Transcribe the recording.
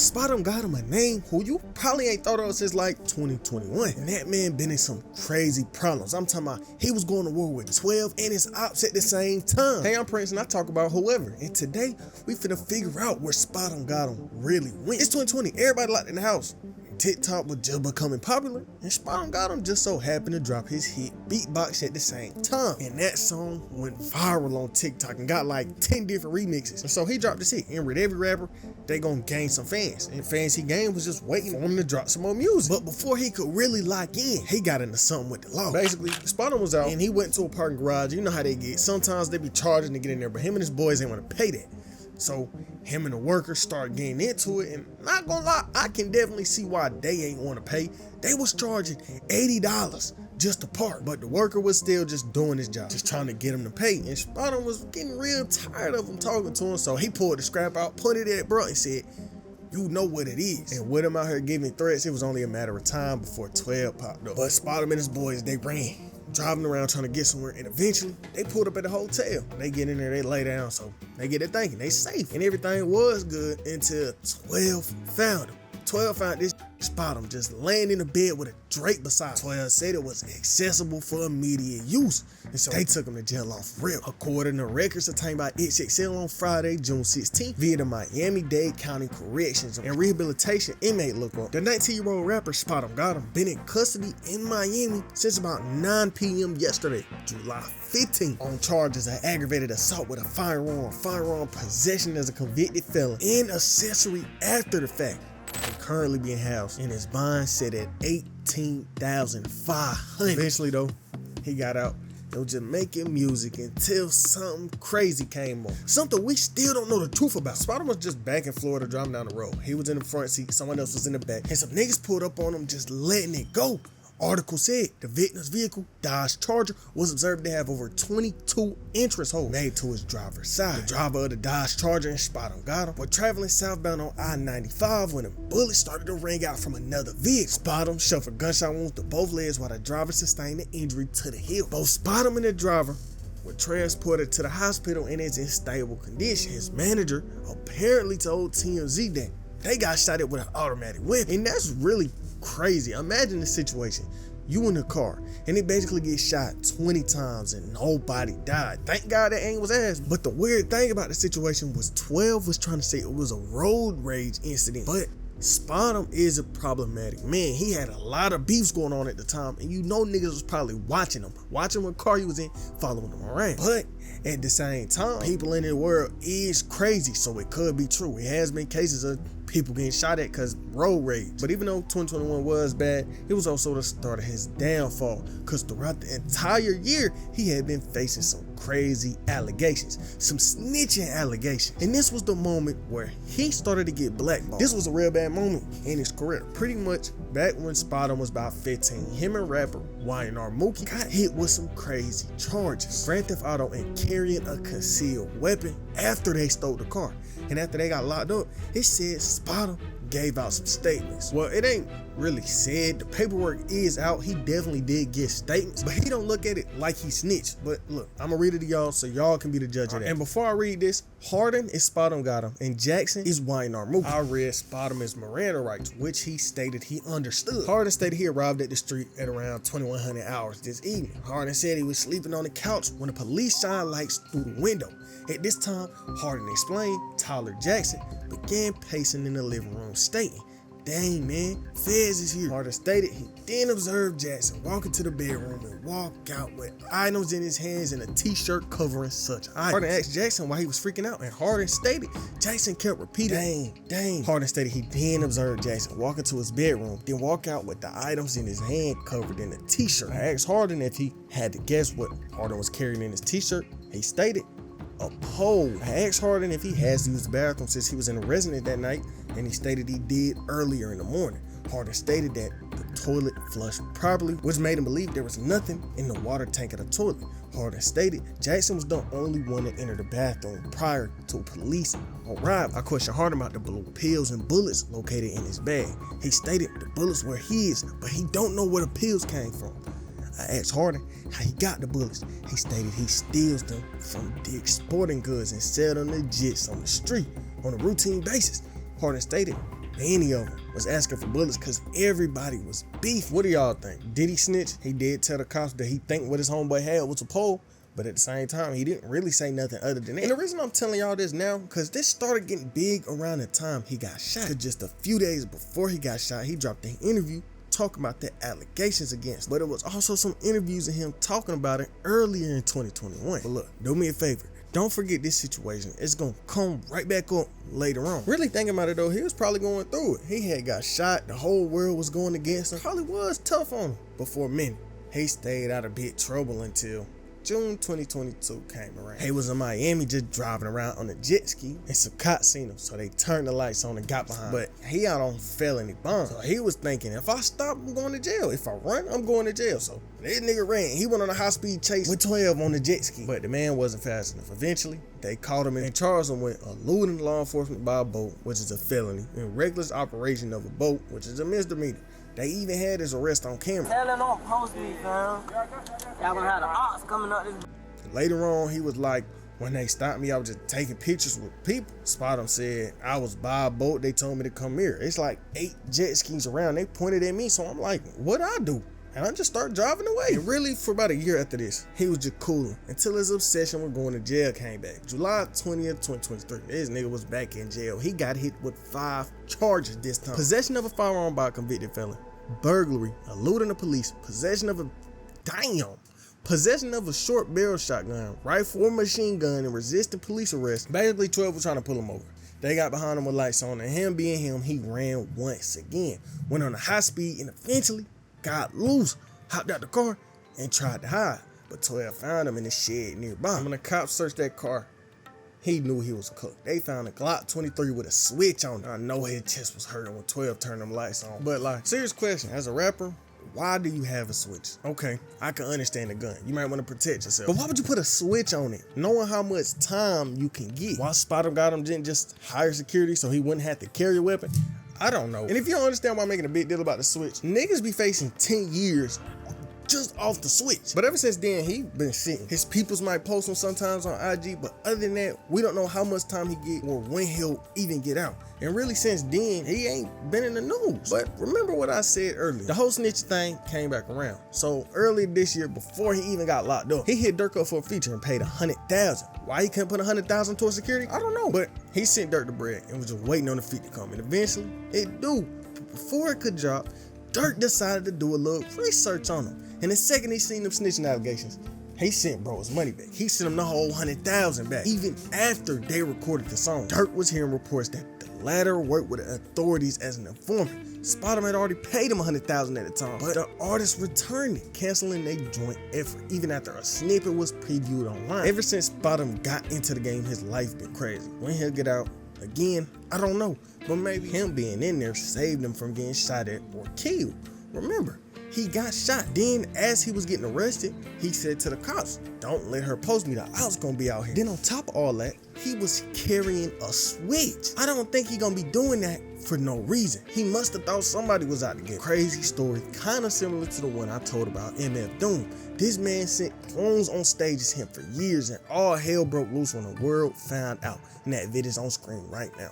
Spottem got him a name who you probably ain't thought of since like 2021. And that man been in some crazy problems. I'm talking about he was going to war with 12 and his ops at the same time. Hey, I'm Prince and I talk about whoever. And today we finna figure out where Spottem got him really went. It's 2020, everybody locked in the house. TikTok was just becoming popular, and Spottem got him just so happened to drop his hit Beatbox at the same time. And that song went viral on TikTok and got like 10 different remixes. And so he dropped this hit, and with every rapper, they gonna gain some fans. And fans he gained was just waiting for him to drop some more music. But before he could really lock in, he got into something with the law. Basically, Spottem was out and he went to a parking garage. You know how they get. Sometimes they be charging to get in there, but him and his boys ain't wanna pay that. So him and the workers start getting into it, and not gonna lie, I can definitely see why they ain't want to pay. They was charging $80 just to park, but the worker was still just doing his job, just trying to get him to pay. And Spottem was getting real tired of him talking to him, so he pulled the scrap out, pointed it at bro, and said, "You know what it is." And with him out here giving threats, it was only a matter of time before 12 popped up. But Spottem and his boys, they ran, driving around trying to get somewhere, and eventually they pulled up at the hotel. They get in there, they lay down, so they get it thinking they safe, and everything was good until 12 found him. 12 found this Spottem just laying in the bed with a Drake beside him. 12 said it was accessible for immediate use, and so they took him to jail off rip. According to records obtained by XXL on Friday, June 16th, via the Miami-Dade County Corrections and Rehabilitation Inmate Lookup, the 19-year-old rapper Spottem got him been in custody in Miami since about 9 p.m. yesterday, July 15th, on charges of aggravated assault with a firearm possession as a convicted felon, and accessory after the fact. And currently being housed in his bond set at $18,500. Eventually though, he got out and was just making music until something crazy came on. Something we still don't know the truth about. Spottem was just back in Florida driving down the road. He was in the front seat, someone else was in the back, and some niggas pulled up on him just letting it go. Article said the victim's vehicle, Dodge Charger, was observed to have over 22 entrance holes made to his driver's side. The driver of the Dodge Charger and Spottem got him were traveling southbound on I-95 when a bullet started to ring out from another vehicle. Spottem suffered gunshot wounds to both legs while the driver sustained an injury to the hip. Both Spottem and the driver were transported to the hospital in its unstable condition. His manager apparently told TMZ that they got shot at with an automatic weapon, and that's really crazy. Imagine the situation. You in the car and it basically gets shot 20 times and nobody died. Thank God that ain't was ass. But the weird thing about the situation was 12 was trying to say it was a road rage incident. But Spottem is a problematic man. He had a lot of beefs going on at the time, and you know niggas was probably watching what car he was in, following him around. But at the same time, people in the world is crazy, so it could be true. It has been cases of people getting shot at because road rage. But even though 2021 was bad, it was also the start of his downfall, because throughout the entire year, he had been facing some crazy allegations, some snitching allegations. And this was the moment where he started to get blackballed. This was a real bad moment in his career. Pretty much back when Spottem was about 15, him and rapper YNR Mookie got hit with some crazy charges. Grand Theft Auto and carrying a concealed weapon after they stole the car. And after they got locked up, it said Spottem gave out some statements. Well, it ain't really said. The paperwork is out. He definitely did get statements, but he don't look at it like he snitched. But look, I'm gonna read it to y'all so y'all can be the judge of that. And before I read this, Harden is Spottem got him, and Jackson is YNR Mookie. I read Spottem as Miranda rights, which he stated he understood. Harden stated he arrived at the street at around 2100 hours this evening. Harden said he was sleeping on the couch when the police shined lights through the window. At this time, Harden explained, Tyler Jackson began pacing in the living room, stating, "Dang, man, Fez is here." Harden stated he then observed Jackson walk into the bedroom and walk out with items in his hands and a t-shirt covering such items. Harden asked Jackson why he was freaking out, and Harden stated Jackson kept repeating, "Dang." Harden stated he then observed Jackson walk into his bedroom, then walk out with the items in his hand covered in a t-shirt. I asked Harden if he had to guess what Harden was carrying in his t-shirt. He stated, "A pole." I asked Harden if he has to use the bathroom since he was in a residence that night, and he stated he did earlier in the morning. Harden stated that the toilet flushed properly, which made him believe there was nothing in the water tank of the toilet. Harden stated Jackson was the only one to enter the bathroom prior to police arrival. I questioned Harden about the blue pills and bullets located in his bag. He stated the bullets were his, but he don't know where the pills came from. I asked Harden how he got the bullets. He stated he steals them from Dick's Sporting Goods and sell them to jits on the street on a routine basis. Harden stated any of them was asking for bullets because everybody was beef. What do y'all think? Did he snitch? He did tell the cops that he think what his homeboy had was a pole, but at the same time, he didn't really say nothing other than that. And the reason I'm telling y'all this now, because this started getting big around the time he got shot. Cause just a few days before he got shot, he dropped an interview talking about the allegations against him. But it was also some interviews of him talking about it earlier in 2021. But look, do me a favor. Don't forget this situation. It's gonna come right back up later on. Really thinking about it though, he was probably going through it. He had got shot. The whole world was going against him. Probably was tough on him. But for a minute, he stayed out of big trouble until June 2022 came around. He was in Miami just driving around on a jet ski and some cops seen him, so they turned the lights on and got behind him. But he out on felony bond. So he was thinking, if I stop, I'm going to jail. If I run, I'm going to jail. So this nigga ran. He went on a high-speed chase with 12 on the jet ski. But the man wasn't fast enough. Eventually, they caught him and charged him with eluding law enforcement by a boat, which is a felony, and reckless operation of a boat, which is a misdemeanor. They even had his arrest on camera. Tell them don't post me, fam. Y'all gonna have the ops coming up this. Later on, he was like, when they stopped me, I was just taking pictures with people. Spottem said, I was by a boat, they told me to come here. It's like 8 jet skis around, they pointed at me, so I'm like, what'd I do? And I just started driving away. And really, for about a year after this, he was just cooling until his obsession with going to jail came back. July 20th, 2023, this nigga was back in jail. He got hit with 5 charges this time. Possession of a firearm by a convicted felon, burglary, eluding the police, possession of a short barrel shotgun, rifle or machine gun, and resisting police arrest. Basically, 12 was trying to pull him over. They got behind him with lights on, and him being him, he ran once again, went on a high speed, and eventually got loose, hopped out the car, and tried to hide. But 12 found him in the shed nearby. When the cops searched that car, he knew he was cooked. They found a Glock 23 with a switch on it. I know his chest was hurting when 12 turned them lights on. But like, serious question, as a rapper, why do you have a switch? Okay, I can understand the gun. You might want to protect yourself. But why would you put a switch on it, knowing how much time you can get? Why Spottem got him didn't just hire security so he wouldn't have to carry a weapon? I don't know. And if you don't understand why I'm making a big deal about the switch, niggas be facing 10 years just off the switch. But ever since then, he been sitting. His peoples might post him sometimes on IG, but other than that, we don't know how much time he get or when he'll even get out. And really since then, he ain't been in the news. But remember what I said earlier, the whole snitch thing came back around. So early this year, before he even got locked up, he hit Dirk up for a feature and paid $100,000. Why he couldn't put $100,000 towards security? I don't know. But he sent Dirk the bread and was just waiting on the feat to come. And eventually, it do. But before it could drop, Dirk decided to do a little research on him. And the second he seen them snitching allegations, he sent bro his money back. He sent him the whole $100,000 back. Even after they recorded the song, Dirk was hearing reports that the latter worked with the authorities as an informant. Spottem had already paid him $100,000 at the time, but the artist returned it, canceling their joint effort, even after a snippet was previewed online. Ever since Spottem got into the game, his life been crazy. When he'll get out, again, I don't know, but maybe him being in there saved him from getting shot at or killed. Remember, he got shot. Then as he was getting arrested, he said to the cops, don't let her post me, the ops gonna be out here. Then on top of all that, he was carrying a switch. I don't think he gonna be doing that for no reason. He must have thought somebody was out to get him. Crazy story, kind of similar to the one I told about MF Doom. This man sent clones on stage as him for years, and all hell broke loose when the world found out. And that vid's on screen right now.